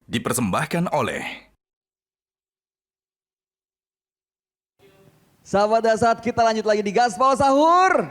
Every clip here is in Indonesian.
Dipersembahkan oleh Sahabat Dasar, kita lanjut lagi di Gaspol Sahur.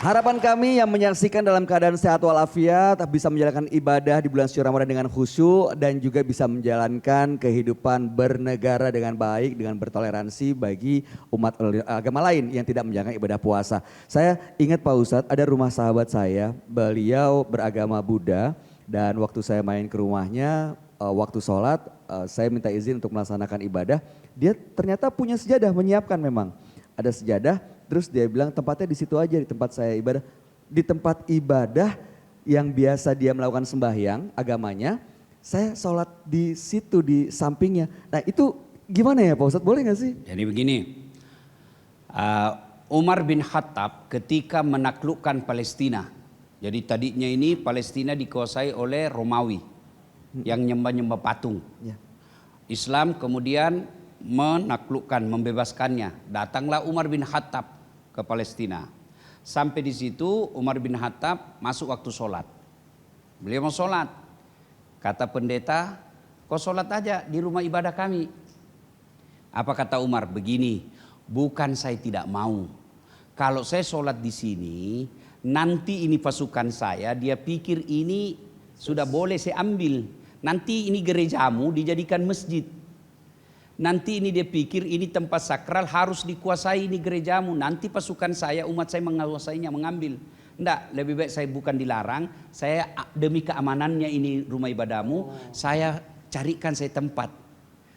Harapan kami yang menyaksikan dalam keadaan sehat walafiat bisa menjalankan ibadah di bulan suci Ramadan dengan khusyuk dan juga bisa menjalankan kehidupan bernegara dengan baik dengan bertoleransi bagi umat agama lain yang tidak menjalankan ibadah puasa. Saya ingat Pak Ustadz, ada rumah sahabat saya, beliau beragama Buddha dan waktu saya main ke rumahnya, waktu sholat saya minta izin untuk melaksanakan ibadah, dia ternyata punya sejadah, menyiapkan memang. Ada sejadah, terus dia bilang tempatnya di situ aja, di tempat saya ibadah. Di tempat ibadah yang biasa dia melakukan sembahyang agamanya, saya sholat di situ di sampingnya. Nah itu gimana ya Pak Ustadz, boleh gak sih? Jadi begini, Umar bin Khattab ketika menaklukkan Palestina, jadi tadinya ini Palestina dikuasai oleh Romawi yang nyembah-nyembah patung. Ya. Islam kemudian menaklukkan, membebaskannya. Datanglah Umar bin Khattab ke Palestina. Sampai di situ Umar bin Khattab masuk waktu sholat. Beliau mau sholat. Kata pendeta, kau sholat aja di rumah ibadah kami. Apa kata Umar? Begini, bukan saya tidak mau. Kalau saya sholat di sini, nanti ini pasukan saya, dia pikir ini sudah boleh saya ambil. Nanti ini gerejamu dijadikan masjid. Nanti ini dia pikir ini tempat sakral harus dikuasai ini gerejamu. Nanti pasukan saya, umat saya menguasainya, mengambil. Enggak, lebih baik saya bukan dilarang. Saya demi keamanannya ini rumah ibadahmu, saya carikan saya tempat.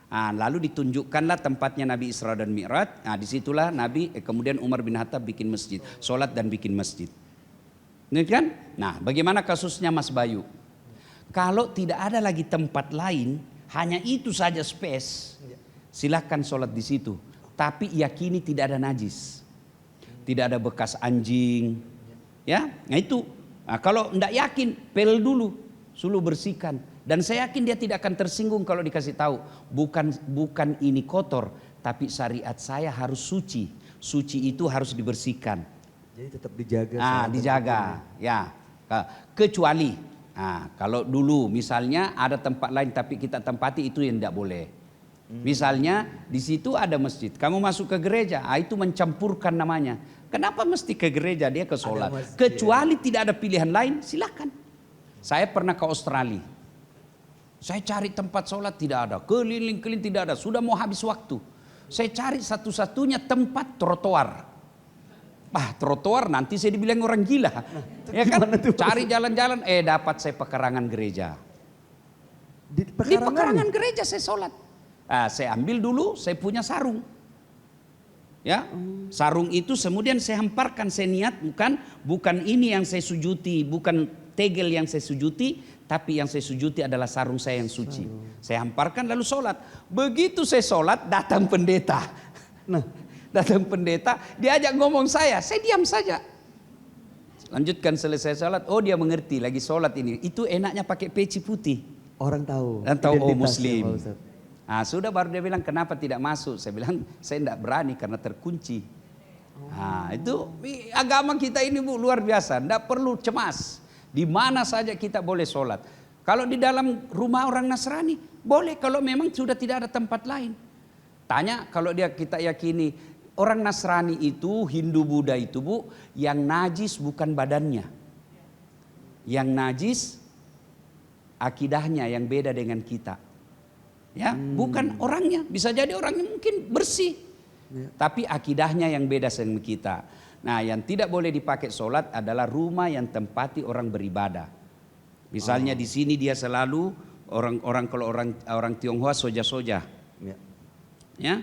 Nah, lalu ditunjukkanlah tempatnya Nabi Isra dan Mi'raj. Nah, disitulah Nabi, kemudian Umar bin Khattab bikin masjid. Sholat dan bikin masjid. Ini kan? Nah, bagaimana kasusnya Mas Bayu? Kalau tidak ada lagi tempat lain, hanya itu saja space. Silahkan sholat di situ, tapi yakini tidak ada najis, tidak ada bekas anjing, ya. Nah itu, nah, kalau tidak yakin, pel dulu, suruh bersihkan. Dan saya yakin dia tidak akan tersinggung kalau dikasih tahu, bukan ini kotor, tapi syariat saya harus suci. Suci itu harus dibersihkan. Jadi tetap dijaga. Dijaga, ya. Kecuali, kalau dulu misalnya ada tempat lain tapi kita tempati itu yang tidak boleh. Misalnya di situ ada masjid, kamu masuk ke gereja, itu mencampurkan namanya. Kenapa mesti ke gereja, dia ke sholat? Kecuali tidak ada pilihan lain, silakan. Saya pernah ke Australia, saya cari tempat sholat tidak ada, keliling-keliling tidak ada, sudah mau habis waktu. Saya cari satu-satunya tempat trotoar. Trotoar nanti saya dibilang orang gila, ya kan? Cari jalan-jalan, dapat saya pekarangan gereja. Di pekarangan gereja saya sholat. Saya ambil dulu, saya punya sarung. Ya, sarung itu kemudian saya hamparkan, saya niat bukan ini yang saya sujuti, bukan tegel yang saya sujuti, tapi yang saya sujuti adalah sarung saya yang suci. Saya hamparkan lalu sholat. Begitu saya sholat, datang pendeta. Datang pendeta, diajak ngomong saya diam saja. Lanjutkan selesai sholat, dia mengerti lagi sholat ini. Itu enaknya pakai peci putih. Orang tahu. Dan tahu Muslim. Sudah baru dia bilang kenapa tidak masuk. Saya bilang saya tidak berani karena terkunci. Itu agama kita ini Bu luar biasa. Tidak perlu cemas. Di mana saja kita boleh sholat. Kalau di dalam rumah orang Nasrani boleh kalau memang sudah tidak ada tempat lain. Tanya kalau kita yakini orang Nasrani itu Hindu Buddha itu Bu, yang najis bukan badannya. Yang najis akidahnya yang beda dengan kita. Ya, bukan orangnya, bisa jadi orangnya mungkin bersih, tapi akidahnya yang beda dengan kita. Nah, yang tidak boleh dipakai sholat adalah rumah yang tempati orang beribadah. Misalnya di sini dia selalu orang Tionghoa soja-soja, ya,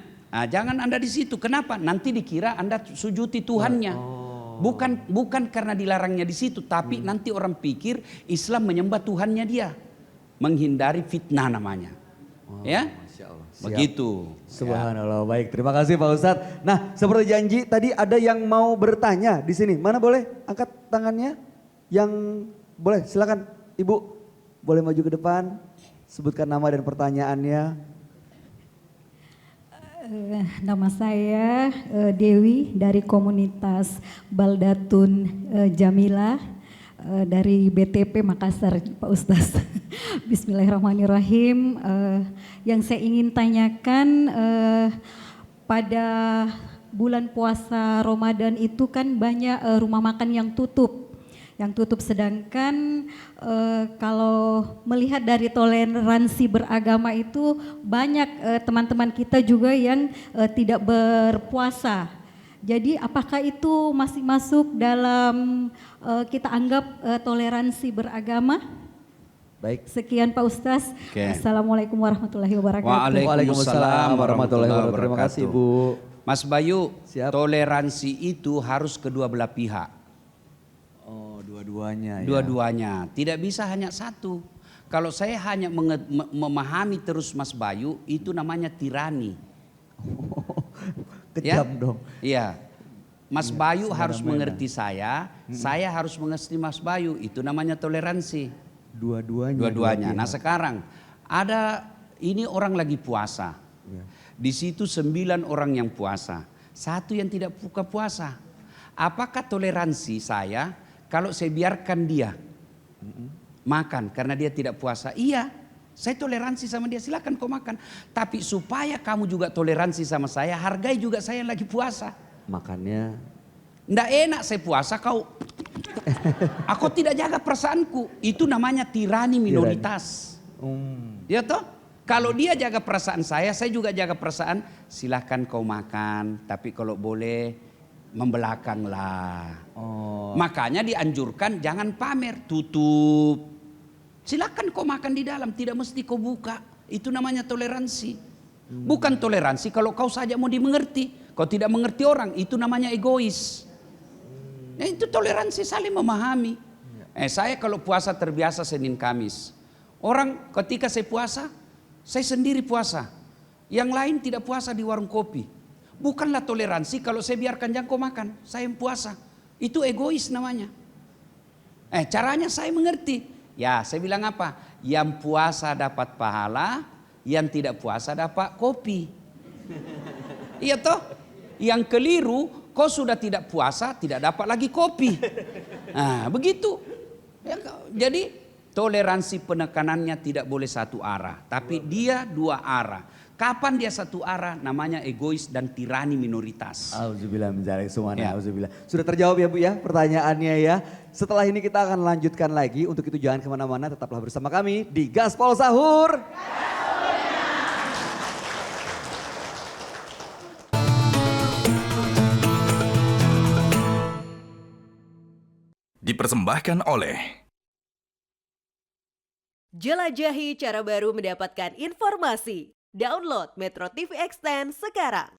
jangan Anda di situ. Kenapa? Nanti dikira Anda sujuti Tuhannya. Bukan karena dilarangnya di situ, tapi nanti orang pikir Islam menyembah Tuhannya dia, menghindari fitnah namanya. Ya, begitu. Subhanallah, baik. Terima kasih Pak Ustadz. Nah, seperti janji tadi ada yang mau bertanya di sini. Mana boleh angkat tangannya? Yang boleh, silakan Ibu. Boleh maju ke depan. Sebutkan nama dan pertanyaannya. Nama saya Dewi dari komunitas Baldatun Jamilah. dari BTP Makassar, Pak Ustaz. Bismillahirrahmanirrahim. Yang saya ingin tanyakan, pada bulan puasa Ramadan itu kan banyak rumah makan yang tutup. Sedangkan kalau melihat dari toleransi beragama itu banyak teman-teman kita juga yang tidak berpuasa. Jadi apakah itu masih masuk dalam kita anggap toleransi beragama? Baik. Sekian Pak Ustaz. Oke. Assalamualaikum warahmatullahi wabarakatuh. Waalaikumsalam warahmatullahi wabarakatuh. Terima kasih Bu. Mas Bayu, Siap. toleransi itu harus kedua belah pihak. Oh, dua-duanya ya. Dua-duanya, tidak bisa hanya satu. Kalau saya hanya memahami terus Mas Bayu, itu namanya tirani. Kejam dong. Iya. Mas Bayu harus semena-mena. mengerti saya harus mengerti Mas Bayu, itu namanya toleransi. Dua-duanya. Dua-duanya. dua Nah pihak. sekarang ada ini orang lagi puasa. Ya. Di situ 9 orang yang puasa, 1 yang tidak buka puasa. Apakah toleransi saya kalau saya biarkan dia makan karena dia tidak puasa? Iya, saya toleransi sama dia, silakan kau makan. Tapi supaya kamu juga toleransi sama saya, hargai juga saya yang lagi puasa. Makannya. Nggak enak saya puasa kau. Aku tidak jaga perasaanku. Itu namanya tirani minoritas. Ya toh? Kalau dia jaga perasaan saya juga jaga perasaan. Silahkan kau makan, tapi kalau boleh membelakanglah. Oh. Makanya dianjurkan jangan pamer, tutup. Silahkan kau makan di dalam, tidak mesti kau buka. Itu namanya toleransi. Bukan toleransi kalau kau saja mau dimengerti. Kau tidak mengerti orang, itu namanya egois. Nah, itu toleransi saling memahami. Saya kalau puasa terbiasa Senin Kamis. Orang ketika saya puasa, saya sendiri puasa. Yang lain tidak puasa di warung kopi. Bukanlah toleransi kalau saya biarkan jangan kau makan. Saya yang puasa. Itu egois namanya. Caranya saya mengerti. Ya saya bilang apa? Yang puasa dapat pahala, yang tidak puasa dapat kopi. Iya toh? Yang keliru, kau sudah tidak puasa, tidak dapat lagi kopi. Nah begitu. Ya, jadi toleransi penekanannya tidak boleh satu arah, tapi dia dua arah. Kapan dia satu arah? Namanya egois dan tirani minoritas. Auzubillah min dzalik, subhana, Ya. auzubillah. Sudah terjawab ya Bu ya pertanyaannya ya. Setelah ini kita akan lanjutkan lagi. Untuk itu jangan kemana-mana, tetaplah bersama kami di Gaspol Sahur. Dipersembahkan oleh Jelajahi cara baru mendapatkan informasi. Download Metro TV Extend sekarang.